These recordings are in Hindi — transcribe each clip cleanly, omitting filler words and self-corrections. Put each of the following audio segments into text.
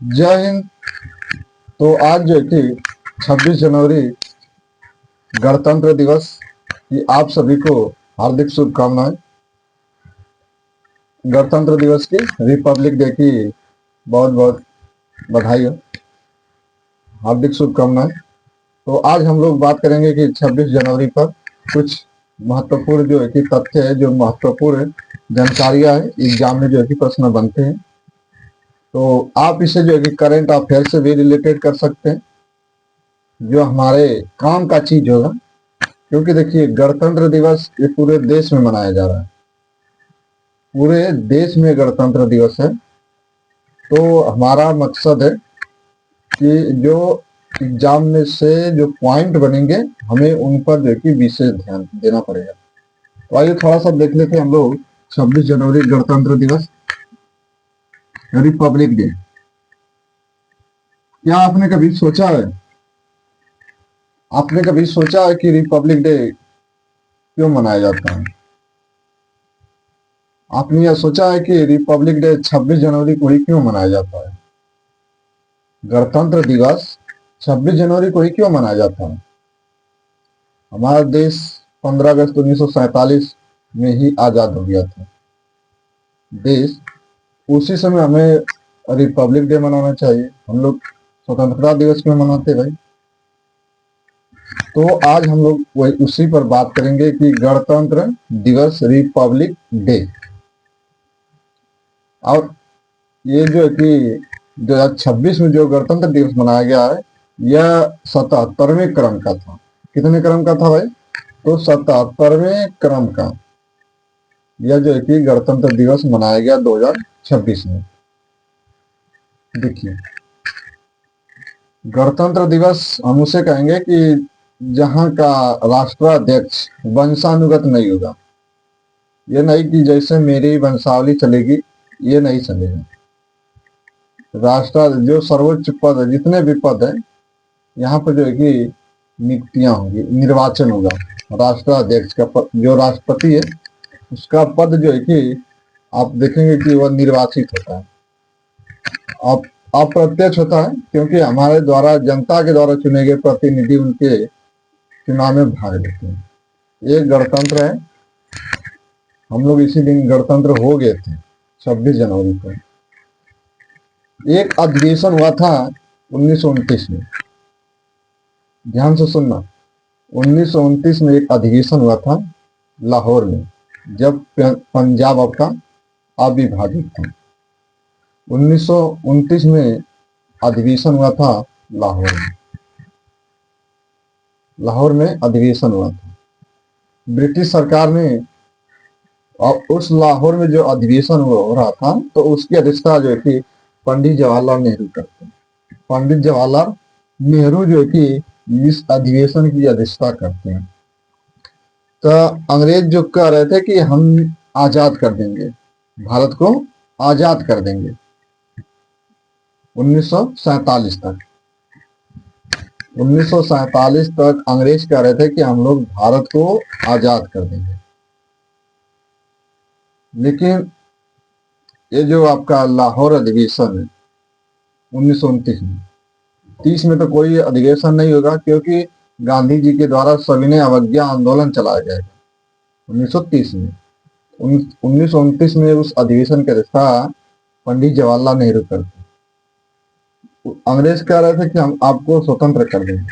जय हिंद। तो आज जो है कि 26 जनवरी गणतंत्र दिवस की आप सभी को हार्दिक शुभकामनाएं। गणतंत्र दिवस की, रिपब्लिक डे की बहुत बहुत बधाई हो, हार्दिक शुभकामनाएं। तो आज हम लोग बात करेंगे कि 26 जनवरी पर कुछ महत्वपूर्ण जो है कि तथ्य है, जो महत्वपूर्ण जानकारियां है एग्जाम में जो है कि प्रश्न बनते हैं। तो आप इसे जो है कि करंट अफेयर से भी रिलेटेड कर सकते हैं, जो हमारे काम का चीज होगा। क्योंकि देखिए, गणतंत्र दिवस ये पूरे देश में मनाया जा रहा है, पूरे देश में गणतंत्र दिवस है। तो हमारा मकसद है कि जो एग्जाम में से जो पॉइंट बनेंगे, हमें उन पर जो है कि विशेष ध्यान देना पड़ेगा। तो आइए थोड़ा सा देख लेते हैं हम लोग 26 जनवरी गणतंत्र दिवस, रिपब्लिक डे। क्या आपने कभी सोचा है कि रिपब्लिक डे क्यों मनाया जाता है? आपने यह सोचा है कि रिपब्लिक डे 26 जनवरी को ही क्यों मनाया जाता है? गणतंत्र दिवस 26 जनवरी को ही क्यों मनाया जाता है? हमारा देश 15 अगस्त 1947 में ही आजाद हो गया था देश। उसी समय हमें रिपब्लिक डे मनाना चाहिए। हम लोग स्वतंत्रता दिवस क्यों मनाते भाई? तो आज हम लोग वही उसी पर बात करेंगे कि गणतंत्र दिवस, रिपब्लिक डे। और ये जो है कि 2026 में जो गणतंत्र दिवस मनाया गया है, यह 77वें क्रम का था। कितने क्रम का था भाई? तो 77वें क्रम का यह जो है कि गणतंत्र दिवस मनाया गया 2026 में। देखिए, गणतंत्र दिवस हम उसे कहेंगे कि जहां का राष्ट्राध्यक्ष वंशानुगत नहीं होगा। ये नहीं कि जैसे मेरी वंशावली चलेगी, ये नहीं चलेगा। राष्ट्र जो सर्वोच्च पद है, जितने भी पद है, यहाँ पर जो है कि नियुक्तियां होंगी, निर्वाचन होगा। राष्ट्राध्यक्ष का पद, जो राष्ट्रपति है, उसका पद जो है कि आप देखेंगे कि वह निर्वाचित होता है, आप अप्रत्यक्ष होता है, क्योंकि हमारे द्वारा, जनता के द्वारा चुने गए प्रतिनिधि उनके चुनाव में भाग लेते हैं। ये गणतंत्र है। हम लोग इसी दिन गणतंत्र हो गए थे 26 जनवरी को। एक अधिवेशन हुआ था 1929 में, ध्यान से सुनना। 1929 में एक अधिवेशन हुआ था लाहौर में, जब पंजाब आपका अविभाजित था। 1929 में अधिवेशन हुआ था लाहौर में। लाहौर में अधिवेशन हुआ था ब्रिटिश सरकार ने। और उस लाहौर में जो अधिवेशन हो रहा था, तो उसकी अध्यक्षता जो है कि पंडित जवाहरलाल नेहरू करते हैं। पंडित जवाहरलाल नेहरू जो है कि इस अधिवेशन की अध्यक्षता करते हैं। तो अंग्रेज जो कह रहे थे कि हम आजाद कर देंगे, भारत को आजाद कर देंगे 1947 तक। 1947 तक अंग्रेज कह रहे थे कि हम लोग भारत को आजाद कर देंगे। लेकिन ये जो आपका लाहौर अधिवेशन है 1929 में, 30 में तो कोई अधिवेशन नहीं होगा, क्योंकि गांधी जी के द्वारा सविनय अवज्ञा आंदोलन चलाया गया 1930 में। 1929 में उस अधिवेशन की अध्यक्षता पंडित जवाहरलाल नेहरू करते। अंग्रेज कह रहे थे कि हम आपको स्वतंत्र कर देंगे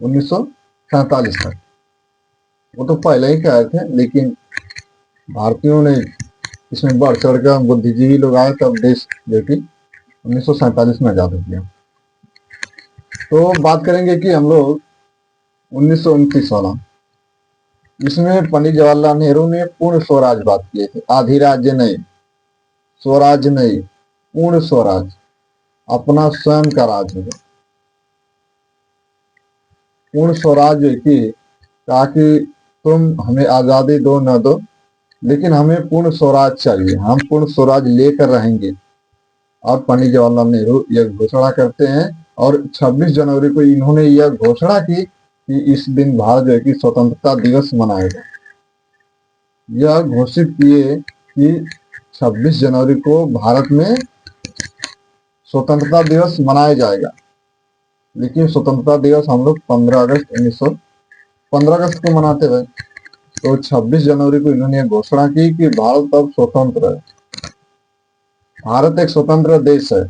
1947 तक। वो तो पहले ही कह रहे थे, लेकिन भारतीयों ने इसमें बढ़ चढ़ कर, बुद्धिजीवी लोग आए, तब देश जो कि 1947 में आजाद हो गया। तो बात करेंगे कि हम लोग 1929 वाला, इसमें पंडित जवाहरलाल नेहरू ने पूर्ण स्वराज बात किए थे। आधी राज्य नहीं, स्वराज नहीं, पूर्ण स्वराज, अपना स्वयं का राज होगा। पूर्ण स्वराज जो कि कहा कि तुम हमें आजादी दो न दो, लेकिन हमें पूर्ण स्वराज चाहिए, हम पूर्ण स्वराज लेकर रहेंगे। और पंडित जवाहरलाल नेहरू यह घोषणा करते हैं, और 26 जनवरी को इन्होंने यह घोषणा की कि इस दिन भारत जो है कि स्वतंत्रता दिवस मनाएगा। यह घोषित किए कि 26 जनवरी को भारत में स्वतंत्रता दिवस मनाया जाएगा, लेकिन स्वतंत्रता दिवस हम लोग 15 अगस्त को मनाते हुए, तो 26 जनवरी को इन्होंने घोषणा की कि भारत अब स्वतंत्र है। भारत एक स्वतंत्र देश है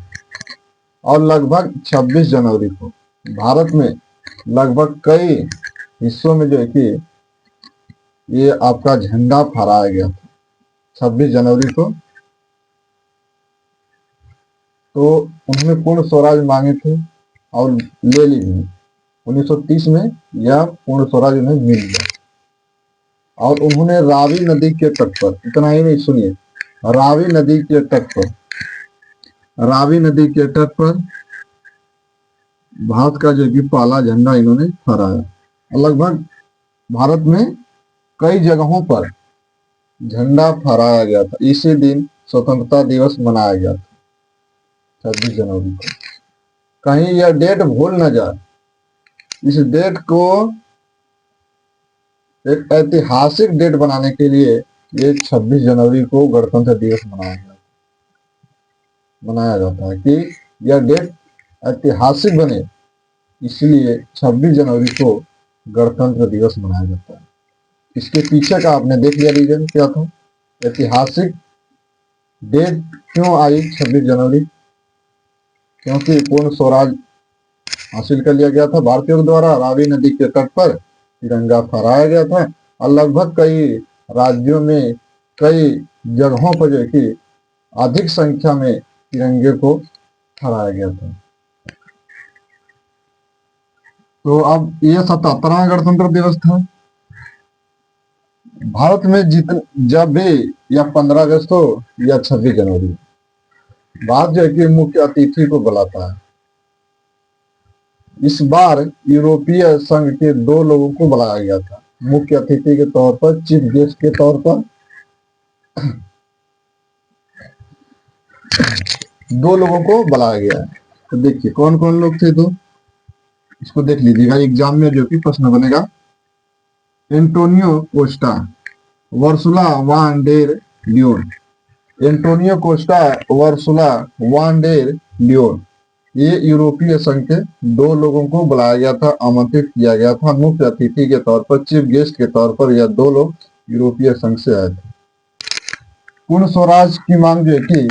और लगभग 26 जनवरी को भारत में लगभग कई हिस्सों में जो है कि ये आपका झंडा फहराया गया था 26 जनवरी को। तो उन्होंने पूर्ण स्वराज मांगे थे और ले ली भी। 1930 में यह पूर्ण स्वराज उन्हें मिल गया और उन्होंने रावी नदी के तट पर, इतना ही नहीं सुनिए, रावी नदी के तट पर, रावी नदी के तट पर भारत का जो कि पहला झंडा इन्होंने फहराया। लगभग भारत में कई जगहों पर झंडा फहराया गया था। इसी दिन स्वतंत्रता दिवस मनाया गया था 26 जनवरी को। कहीं यह डेट भूल न जाए, इस डेट को एक ऐतिहासिक डेट बनाने के लिए ये 26 जनवरी को गणतंत्र दिवस मनाया जाता है कि यह डेट ऐतिहासिक बने, इसलिए 26 जनवरी को गणतंत्र दिवस मनाया जाता है। इसके पीछे का आपने देख लिया रीजन क्या था, ऐतिहासिक डेट क्यों आई 26 जनवरी, क्योंकि पूर्ण स्वराज हासिल कर लिया गया था भारतीयों द्वारा। रावी नदी के तट पर तिरंगा फहराया गया था और लगभग कई राज्यों में, कई जगहों पर जो कि अधिक संख्या में तिरंगे को फहराया गया था। तो अब यह 77वां गणतंत्र दिवस था। भारत में जब भी या 15 अगस्त हो या 26 जनवरी, भारत जो है कि मुख्य अतिथि को बुलाता है। इस बार यूरोपीय संघ के 2 लोगों को बुलाया गया था मुख्य अतिथि के तौर पर, चीफ गेस्ट के तौर पर। 2 लोगों को बुलाया गया है। तो देखिए कौन कौन लोग थे, तो इसको देख लीजिएगा, एग्जाम में जो कि प्रश्न बनेगा। Antonio Costa, वर्सुला van der Leone. Antonio Costa, वर्सुला van der Leone, ये यूरोपीय संघ के 2 लोगों को बुलाया गया था, आमंत्रित किया गया था मुख्य अतिथि के तौर पर, चीफ गेस्ट के तौर पर। यह 2 लोग यूरोपीय संघ से आए थे। पूर्ण स्वराज की मांग जो है कि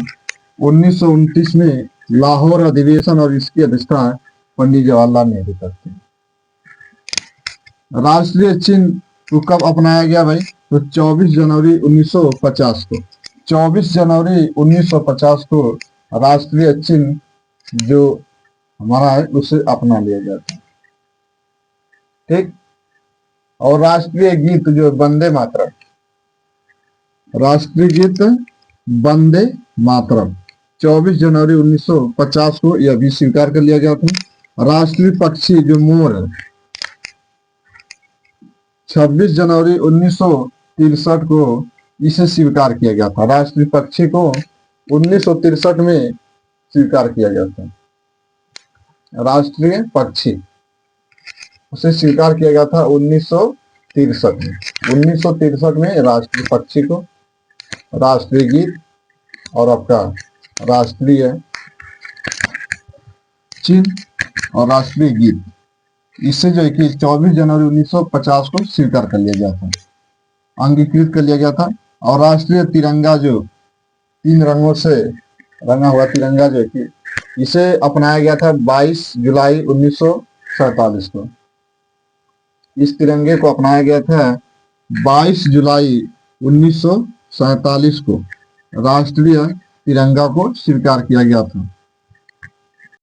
1929 में लाहौर अधिवेशन और इसकी अध्यक्षता पंडित जवाहरलाल नेहरू करते हैं। राष्ट्रीय चिन्ह को कब अपनाया गया भाई, तो 24 जनवरी 1950 को। 24 जनवरी 1950 को राष्ट्रीय चिन्ह जो हमारा है उसे अपना लिया गया था। ठीक। और राष्ट्रीय गीत जो वंदे मातरम, राष्ट्रीय गीत वंदे मातरम 24 जनवरी 1950 को यह भी स्वीकार कर लिया गया था। राष्ट्रीय पक्षी जो मोर है, 26 जनवरी 1963 को इसे स्वीकार किया गया था। राष्ट्रीय पक्षी को 1963 में स्वीकार किया गया था। राष्ट्रीय पक्षी उसे स्वीकार किया गया था 1963 में। 1963 में राष्ट्रीय पक्षी को, राष्ट्रीय गीत और आपका राष्ट्रीय चिन्ह और राष्ट्रीय गीत, इससे जो है कि 24 जनवरी 1950 को स्वीकार कर लिया गया था, अंगीकृत कर लिया गया था। और राष्ट्रीय तिरंगा जो 3 रंगों से रंगा हुआ तिरंगा जो है कि इसे अपनाया गया था 22 जुलाई 1947 को। इस तिरंगे को अपनाया गया था 22 जुलाई 1947 को। राष्ट्रीय तिरंगा को स्वीकार किया गया था।